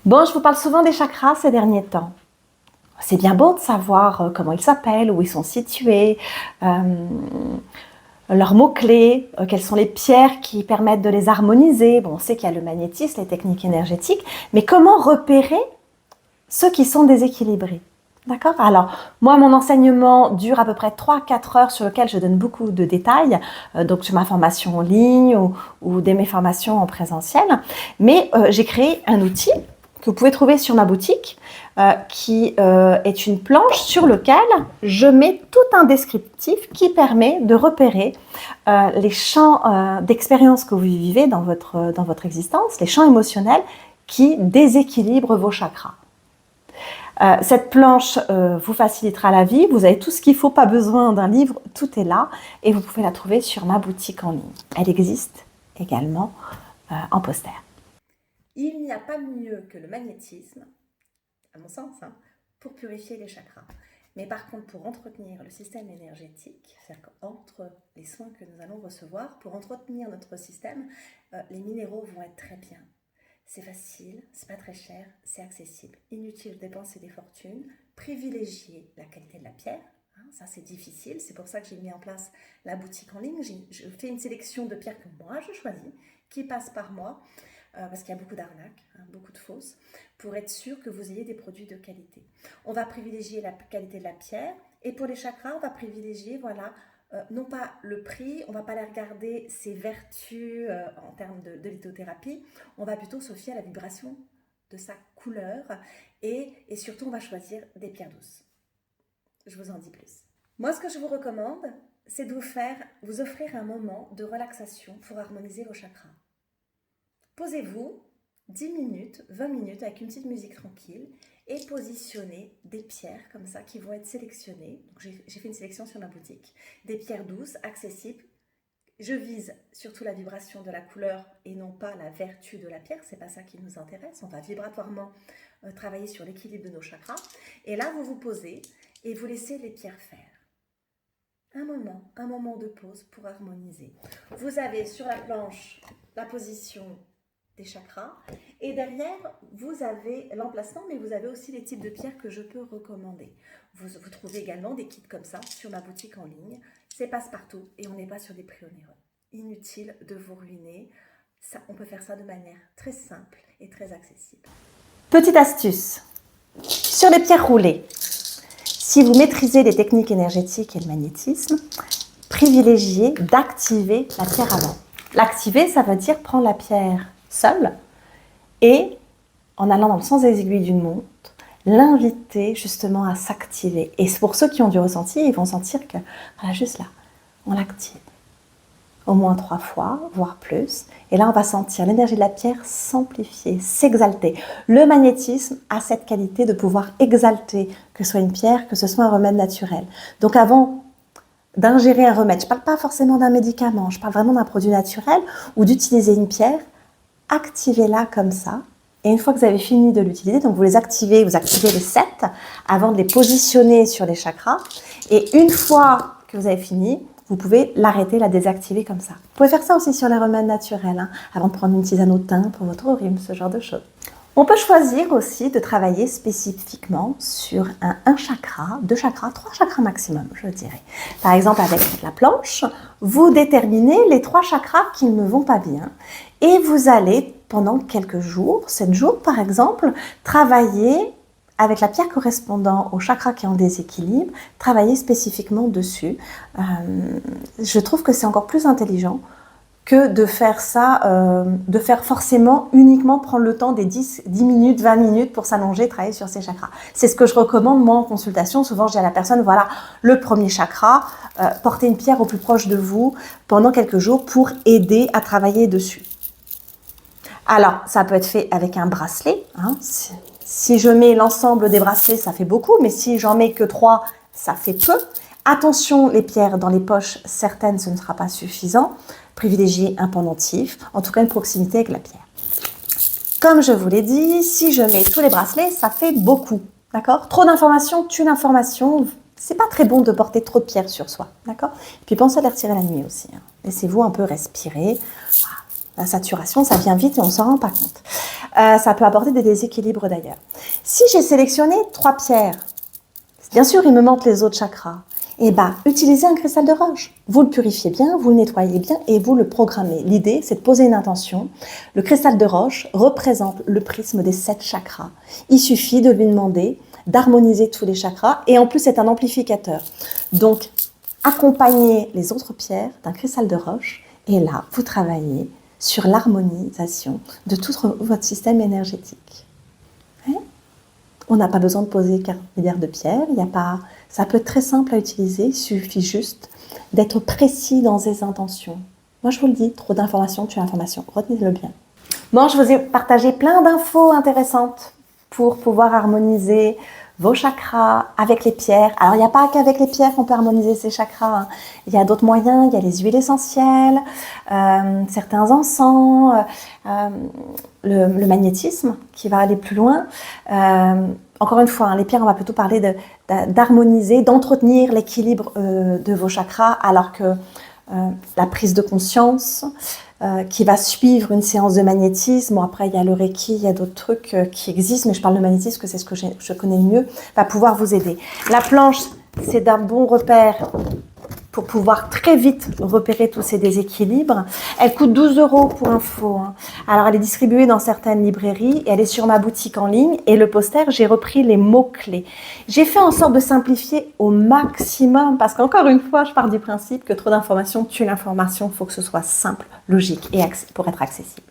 Bon, je vous parle souvent des chakras ces derniers temps. C'est bien beau de savoir comment ils s'appellent, où ils sont situés, leurs mots-clés, quelles sont les pierres qui permettent de les harmoniser. Bon, on sait qu'il y a le magnétisme, les techniques énergétiques, mais comment repérer ceux qui sont déséquilibrés? D'accord? Alors, moi, mon enseignement dure à peu près 3-4 heures sur lequel je donne beaucoup de détails, donc sur ma formation en ligne ou mes formations en présentiel. Mais j'ai créé un outil que vous pouvez trouver sur ma boutique, qui est une planche sur laquelle je mets tout un descriptif qui permet de repérer les champs d'expérience que vous vivez dans votre existence, les champs émotionnels qui déséquilibrent vos chakras. Cette planche vous facilitera la vie, vous avez tout ce qu'il faut, pas besoin d'un livre, tout est là et vous pouvez la trouver sur ma boutique en ligne. Elle existe également en poster. Il n'y a pas mieux que le magnétisme, à mon sens, pour purifier les chakras. Mais par contre, pour entretenir le système énergétique, c'est-à-dire qu'entre les soins que nous allons recevoir, pour entretenir notre système, les minéraux vont être très bien. C'est facile, c'est pas très cher, c'est accessible. Inutile de dépenser des fortunes, privilégier la qualité de la pierre. Ça, c'est difficile, c'est pour ça que j'ai mis en place la boutique en ligne. Je fais une sélection de pierres que moi, je choisis, qui passent par moi, parce qu'il y a beaucoup d'arnaques, beaucoup de fausses, pour être sûr que vous ayez des produits de qualité. On va privilégier la qualité de la pierre, et pour les chakras, on va privilégier, non pas le prix, on ne va pas aller regarder ses vertus en termes de lithothérapie, on va plutôt se fier à la vibration de sa couleur, et surtout, on va choisir des pierres douces. Je vous en dis plus. Moi, ce que je vous recommande, c'est de vous offrir un moment de relaxation pour harmoniser vos chakras. Posez-vous 10 minutes, 20 minutes avec une petite musique tranquille et positionnez des pierres comme ça qui vont être sélectionnées. J'ai fait une sélection sur ma boutique. Des pierres douces, accessibles. Je vise surtout la vibration de la couleur et non pas la vertu de la pierre. C'est pas ça qui nous intéresse. On va vibratoirement travailler sur l'équilibre de nos chakras. Et là, vous vous posez et vous laissez les pierres faire. Un moment de pause pour harmoniser. Vous avez sur la planche la position des chakras et derrière vous avez l'emplacement, mais vous avez aussi les types de pierres que je peux recommander. Vous trouvez également des kits comme ça sur ma boutique en ligne. C'est passe-partout et on n'est pas sur des prix onéreux. Inutile de vous ruiner. Ça, on peut faire ça de manière très simple et très accessible. Petite astuce sur les pierres roulées. Si vous maîtrisez les techniques énergétiques et le magnétisme, privilégiez d'activer la pierre avant. L'activer, ça veut dire prendre la pierre seule et en allant dans le sens des aiguilles d'une montre, l'inviter justement à s'activer. Et pour ceux qui ont du ressenti, ils vont sentir que, voilà, juste là, on l'active. Au moins 3 fois, voire plus. Et là, on va sentir l'énergie de la pierre s'amplifier, s'exalter. Le magnétisme a cette qualité de pouvoir exalter, que ce soit une pierre, que ce soit un remède naturel. Donc avant d'ingérer un remède, je ne parle pas forcément d'un médicament, je parle vraiment d'un produit naturel ou d'utiliser une pierre, activez-la comme ça. Et une fois que vous avez fini de l'utiliser, donc vous activez les 7 avant de les positionner sur les chakras. Et une fois que vous avez fini, vous pouvez l'arrêter, la désactiver comme ça. Vous pouvez faire ça aussi sur les remèdes naturels, avant de prendre une tisane au thym pour votre rhume, ce genre de choses. On peut choisir aussi de travailler spécifiquement sur un chakra, 2 chakras, 3 chakras maximum, je dirais. Par exemple, avec la planche, vous déterminez les 3 chakras qui ne vont pas bien et vous allez, pendant quelques jours, 7 jours par exemple, travailler avec la pierre correspondant au chakra qui est en déséquilibre, travailler spécifiquement dessus. Je trouve que c'est encore plus intelligent que de faire ça, de faire forcément uniquement prendre le temps des 10 minutes, 20 minutes pour s'allonger, travailler sur ces chakras. C'est ce que je recommande moi en consultation. Souvent, je dis à la personne, voilà, le premier chakra, portez une pierre au plus proche de vous pendant quelques jours pour aider à travailler dessus. Alors, ça peut être fait avec un bracelet. Si je mets l'ensemble des bracelets, ça fait beaucoup, mais si j'en mets que 3, ça fait peu. Attention, les pierres dans les poches, certaines, ce ne sera pas suffisant. Privilégiez un pendentif, en tout cas une proximité avec la pierre. Comme je vous l'ai dit, si je mets tous les bracelets, ça fait beaucoup, d'accord? Trop d'informations tue l'information. C'est pas très bon de porter trop de pierres sur soi, d'accord? Puis pensez à les retirer la nuit aussi. Laissez-vous un peu respirer. La saturation, ça vient vite et on ne s'en rend pas compte. Ça peut apporter des déséquilibres d'ailleurs. Si j'ai sélectionné 3 pierres, bien sûr, il me manque les autres chakras. Eh bien, utilisez un cristal de roche. Vous le purifiez bien, vous le nettoyez bien et vous le programmez. L'idée, c'est de poser une intention. Le cristal de roche représente le prisme des 7 chakras. Il suffit de lui demander d'harmoniser tous les chakras et en plus, c'est un amplificateur. Donc, accompagnez les autres pierres d'un cristal de roche et là, vous travaillez sur l'harmonisation de tout votre système énergétique. On n'a pas besoin de poser 40 milliards de pierres, ça peut être très simple à utiliser, il suffit juste d'être précis dans ses intentions. Moi je vous le dis, trop d'informations tue l'information, retenez-le bien. Bon, je vous ai partagé plein d'infos intéressantes pour pouvoir harmoniser vos chakras avec les pierres. Alors, il n'y a pas qu'avec les pierres qu'on peut harmoniser ces chakras. Hein. Il y a d'autres moyens, il y a les huiles essentielles, certains encens, le magnétisme qui va aller plus loin. Encore une fois, hein, les pierres, on va plutôt parler d'harmoniser, d'entretenir l'équilibre de vos chakras, alors que la prise de conscience qui va suivre une séance de magnétisme. Bon, après, il y a le Reiki, il y a d'autres trucs qui existent, mais je parle de magnétisme parce que c'est ce que je connais le mieux, va pouvoir vous aider. La planche, c'est d'un bon repère pour pouvoir très vite repérer tous ces déséquilibres. Elle coûte 12 € pour info. Hein. Alors, elle est distribuée dans certaines librairies et elle est sur ma boutique en ligne. Et le poster, j'ai repris les mots-clés. J'ai fait en sorte de simplifier au maximum parce qu'encore une fois, je pars du principe que trop d'informations tue l'information. Il faut que ce soit simple, logique et pour être accessible.